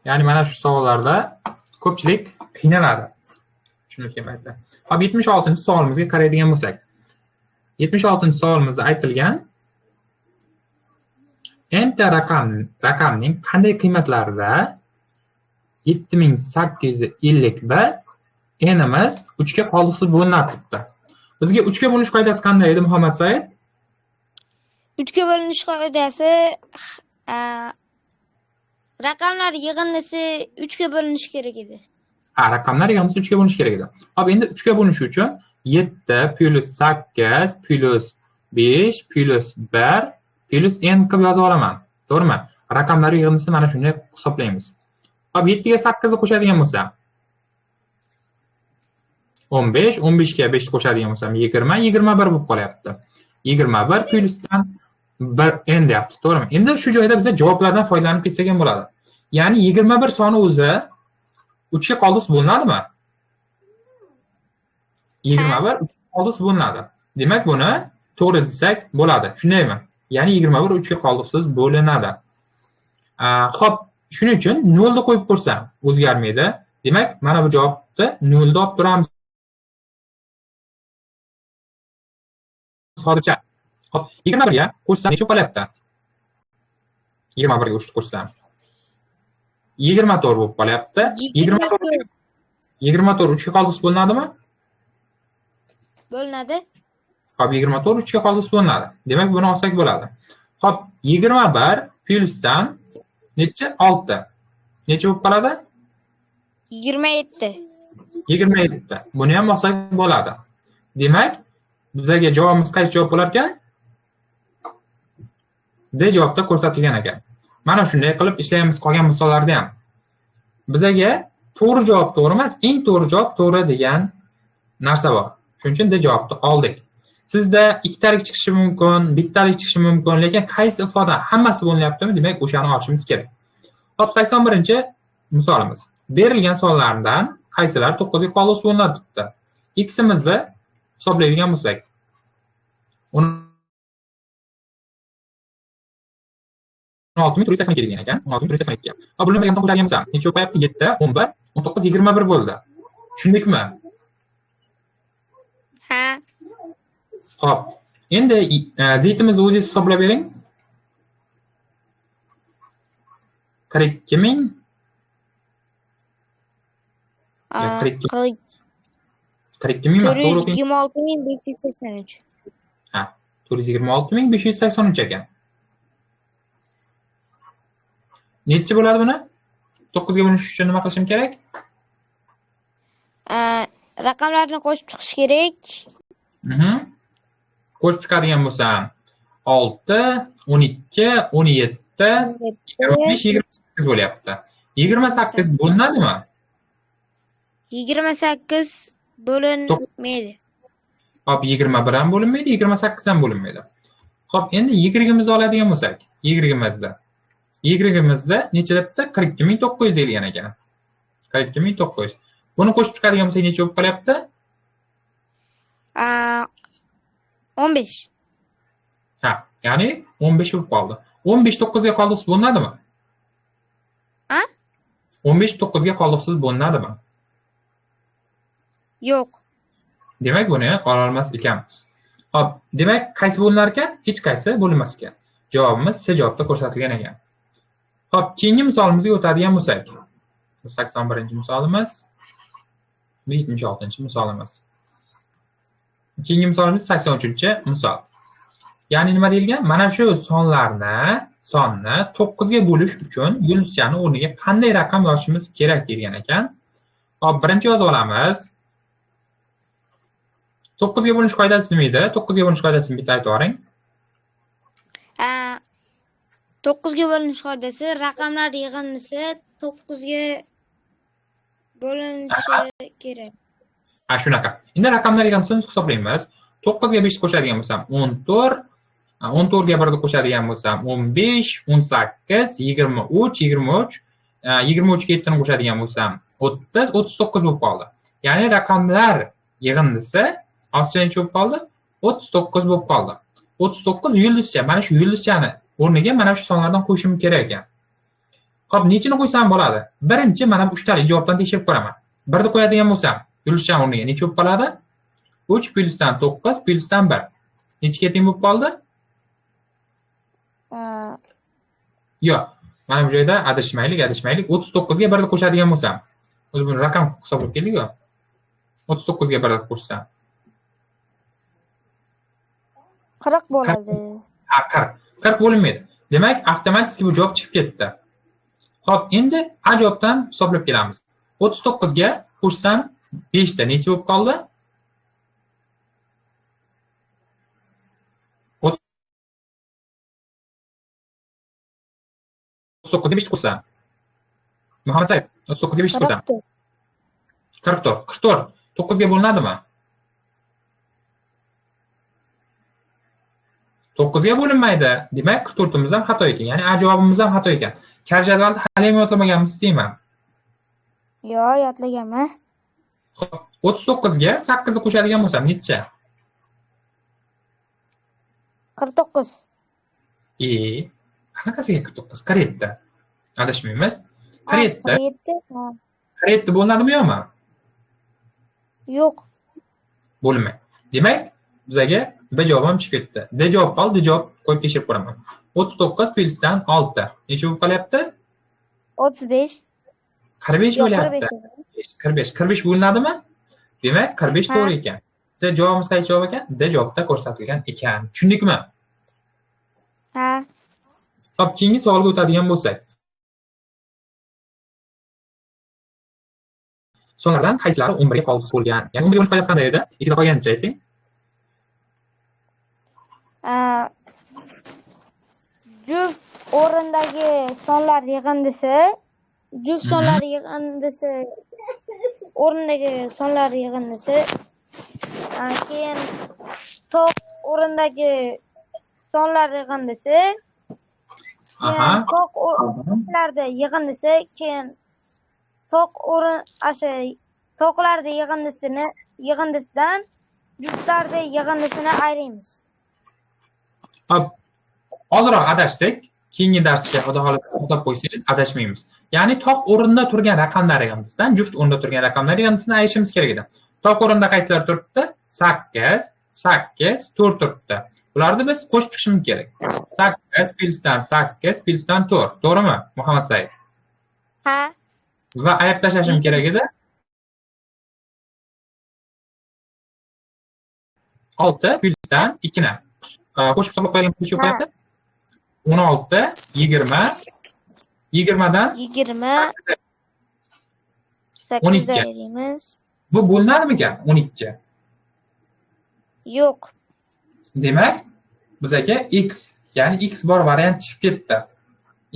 Ya'ni mana shu savollarda ko'pchilik qiynaladi. Tushunilgan paytda. Hop, 76-savolimizga qaraydigan bo'lsak. 76-savolimizda aytilgan enta raqamning qanday qiymatlarida 7851 n'imiz 3 ga qoldiqsiz bo'linadi debdi. Bizga 3 ga bo'linish qoidasi qanday edi, Muhammad Said? 3 ga bo'linish qoidasi raqamlar yig'indisi 3 ga bo'linishi kerak edi. Raqamlar yig'indisi 3 ga bo'linishi kerak edi. Hop, endi 3 ga bo'linish uchun 7 plus 8 plus 5 plus 1 plus n qilib yozib olaman. To'g'rimi? Raqamlar yig'indisini mana shunday hisoblaymiz. Hop, 7 ga 8 ni qo'shadigan bo'lsam 15, 15 ga 5 qo'shadigan bo'lsam 20, 21 bo'lib qolyapti. 21 plyusdan 1 n deyapti, to'g'rimi? Endi shu joyda biz javoblardan foydalanib ketsak ham bo'ladi. Ya'ni 21 soni o'zi 3 ga qoldiqsiz bo'linadimi? 21 3 ga qoldiqsiz bo'linadi. Demak, buni to'g'ri desak bo'ladi. Shundaymi? Ya'ni 21 3 ga qoldiqsiz bo'linadi. Xo'p, shuning uchun 0 ni qo'yib ko'rsam o'zgarmaydi. Demak, mana bu javobni 0 da olib turamiz. Hozircha. Hop, 21 ga qo'shsam necha qolyapti? 21 ga qo'shsam 24 bo'lib qolyapti. 24 3 ga qoldiqsiz bo'linadimi? Bo'linadi. Hop, 24 3 ga qoldiqsiz bo'linadi. Demak, buni olsak bo'ladi. Hop, 21 plyusdan necha? 6. Necha bo'lib qoladi? 27. 27. Buni ham olsak bo'ladi. Demak, bizga javobimiz qaysi javob bo'lar ekan? D javobda ko'rsatilgan ekan. Mana shunday qilib ishlaymiz qolgan misollarda ham. Bizga to'g'ri javob to'g'ri emas, eng to'g'ri javob to'g'ri degan narsa bor. Shuning uchun D javobni oldik. Sizda ikkitalik chiqishi mumkin, bittalik chiqishi mumkin, lekin qaysi ifoda hammasi bo'lyaptimi? Demak, o'shani olishimiz kerak. Hop, 81-misolimiz. Berilgan sonlardan qaysilar 9 ga qoldiqsiz bo'linadi debdi. X'imizni hisoblaydigan bo'lsak, 16382 degan ekan. 16382. Hop, buni birga qo'shadigan bo'lsam, necha bo'lyapti? 7, 11, 19, 21 bo'ldi. Tushundikmi? Ha. Hop, endi zeytimizni o'zingiz hisoblab bering. 42000 42000 emas, to'g'ri o'qing. 426.583. Ha, 426.583 ekan. Necha bo'ladi buni? 9 ga bo'linish uchun nima qilishim kerak? Raqamlarni qo'shib chiqish kerak. Qo'shib chiqadigan bo'lsam 6, 12, 17, 25, 28 bo'lyapti. 28 bo'linadimi? 28 bo'linmaydi. Hop, 21 ham bo'linmaydi, 28 ham bo'linmaydi. Hop, endi y-imizni oladigan bo'lsak, y-imizda necha debdi? 42900 deyilgan ekan. 42900. Buni qo'shib chiqadigan bo'lsak necha bo'lib qolyapti? 15. Ha, ya'ni 15 bo'lib qoldi. 15 9 ga qoldiqsiz bo'linadimi? Ha? 15 9 ga qoldiqsiz bo'linadimi? Yo'q. Demak, buni ola olmas ekanmiz. Hop, demak, qaysi bo'linar ekan? Hech qaysi bo'linmas ekan. Javobimiz C javobda ko'rsatilgan ekan. Hop, keyingi misolimizga o'tadigan bo'lsak, 81-misolimiz, 76-misolimiz. Keyingi misolimiz 83-misol. Ya'ni nima deyilgan? Mana shu sonni 9 ga bo'lish uchun yulduzchani o'rniga qanday raqam yozishimiz kerak degan ekan. Hop, birinchi yozib olamiz. 9 ga bo'lish qoidasi nima edi? 9 ga bo'lish qoidasini bitta aytib o'ring. 9 ga bo'linish qoidasi raqamlar yig'indisi 9 ga bo'linishi kerak. Ha, shunaqa. Endi raqamlar yig'indisini hisoblaymiz. 9 ga 5 qo'shadigan bo'lsam 14, 14 ga 1 qo'shadigan bo'lsam 15, 18, 23, 23, 23 ga 7 ni qo'shadigan bo'lsam 30, 39 bo'lib qoldi. Ya'ni raqamlar yig'indisi ostida necha bo'lib qoldi? 39 bo'lib qoldi. 39 yulduzcha. Mana shu yulduzchani o'rniga mana shu sonlardan qo'shim kerak ekan. Xo'p, nechini qo'ysam bo'ladi? Birinchi mana bu 3 talik javobdan tekshirib ko'raman. 1 ni qo'yadigan bo'lsam, yulduzcha o'rniga necha bo'lib qoladi? 3 plyusdan 9 plyusdan 1. Nechiga teng bo'lib qoldi? Yo'q. Mana bu joyda adashmaylik. 39 ga 1 ni qo'shadigan bo'lsam, o'zi buni raqam hisoblab keldik-ku. 39 ga 1 ni qo'shsam 40 bo'ladi. Ha, 40 bo'linmaydi. Demak, avtomatik bu javob chiqib ketdi. Xo'p, endi A javobdan hisoblab kelamiz. 39 ga qo'shsam 5 ta necha bo'lib qoldi? 39 ga 5 qo'shsam. Muhammad Said, 39 ga 5 qo'shsam 44. 44 9 ga bo'linadimi? 9 ga bo'linmaydi. Demak, 44 imiz ham xato ekan. Ya'ni A javobimiz ham xato ekan. Kar jadvalni hali ham yodlamaganmiz deyman. Yo'q, yodlaganman. Xo'p, 39 ga 8 ni qo'shadigan bo'lsam necha? 49. Qanaqasiga 49? 47. Adashmaymiz. 47. 47. 47 bo'linadimi yo'qmi? Yo'q. Bo'linmaydi. Demak, bizaga B javob ham chiqib ketdi. D javob qoldi, D javob qo'yib tekshirib ko'raman. 39 plyusdan 6. Necha bo'lib qolyapti? 35. 45 bo'lyapti. 45 bo'linadimi? Demak, 45 to'g'ri ekan. D javobimiz qaysi javob ekan? D javobda ko'rsatilgan ekan. Tushundikmi? Ha. Xo'p, keyingi savolga o'tadigan bo'lsak. Sonlardan qaysilari 11 ga qolg'is bo'lgan? Ya'ni 11 ga 13 foydasi qanday edi? Esingizda qolganicha ayting. Juft o'rindagi sonlar yig'indisi, juft sonlar yig'indisi, o'rindagi sonlar yig'indisi, keyin to'q o'rindagi sonlar yig'indisi, keyin to'q o'rinlarda yig'indisi, keyin to'qlarda yig'indisidan juftlarda yig'indisini ayiramiz. Hop, ozroq adashdik. Keyingi darsga xudo xohlasa to'xtab qo'ysangiz adashmaymiz. Ya'ni toq o'rinda turgan raqamlar yig'indisidan juft o'rinda turgan raqamlar yig'indisini ayirishimiz kerak edi. Toq o'rinda qaysilar turibdi? 8, 8, 4 turibdi. Bularni biz qo'shib chiqishimiz kerak. 8 plyusdan 8 plyusdan 4. To'g'rimi, Muhammad Said? Ha. Va ayab tashlashim kerak edi. 6 plyusdan 2 ni. Qo'shib hisoblab qo'ygan plyus bo'lyapti. 16, 20, 20dan 20, 8 ayiramiz. Bu bo'linadimikan? 12. Yo'q. Demak, bizaga x, ya'ni x bor variant chiqib ketdi.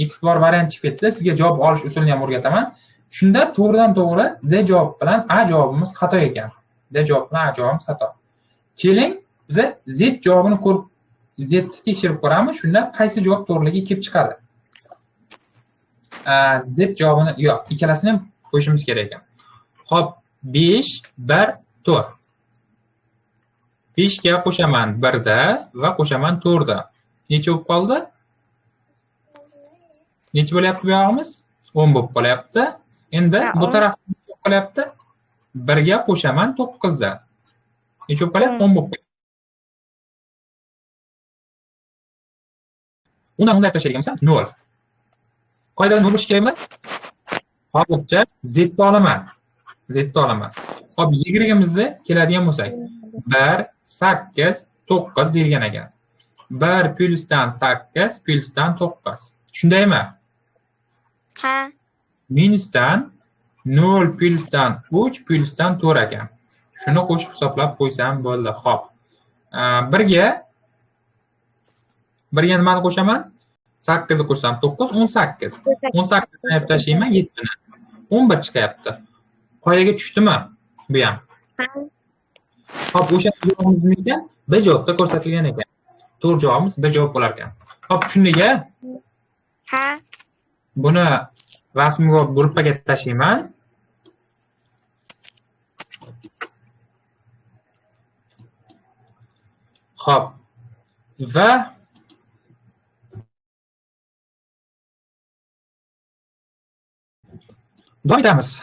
X bor variant chiqib ketdi. Sizga javob olish usulini ham o'rgataman. Shunda to'g'ridan to'g'ri D javob bilan A javobimiz xato ekan. D javob bilan A javobimiz xato. Keling, biz Z javobini ko'rib Z ni tekshirib ko'ramiz. Shunda qaysi javob to'g'riligi kelib chiqadi. Z javobini yo'q, ikkalasini ham qo'shimiz kerak ekan. Xo'p, 5, 1, 4. 5 ga qo'shaman 1 da va qo'shaman 4 da. Necha bo'lib qoldi? Necha bo'lyapti bu yog'imiz? 10 bo'lib qolyapti. Endi bu taraf bo'lib qolyapti. 1 ga qo'shaman 9 da. Necha bo'lib qolyapti? 10 bo'lib qolyapti. Undan tashlaydigan bo'lsam 0. Qoidada 0 bo'lishi kerakmi? Hozircha Z ni olaman. Z ni olaman. Hop, Y-imizni keladigan bo'lsak, 1, 8, 9 deyilgan ekan. 1 plyusdan 8 plyusdan 9. Shundaymi? Ha. Minusdan 0 plyusdan 3 plyusdan 4 ekan. Shuni qo'shib hisoblab qo'ysam bo'ldi. Xo'p. 1 ga nimani qo'shaman? 8 ni qo'shsam 9, 18. 18 ni olib tashlayman 7 ni. 11 chiqyapti. Qoidaga tushdimi? Bu ham. Xo'p, o'sha javobimizga B javobda ko'rsatilgan ekan. To'g'ri javobimiz B javob bo'lar ekan. Xo'p, tushundingmi? Ha. Buni rasmga gruppaga tashlayman. Xo'p. Va Davom etamiz.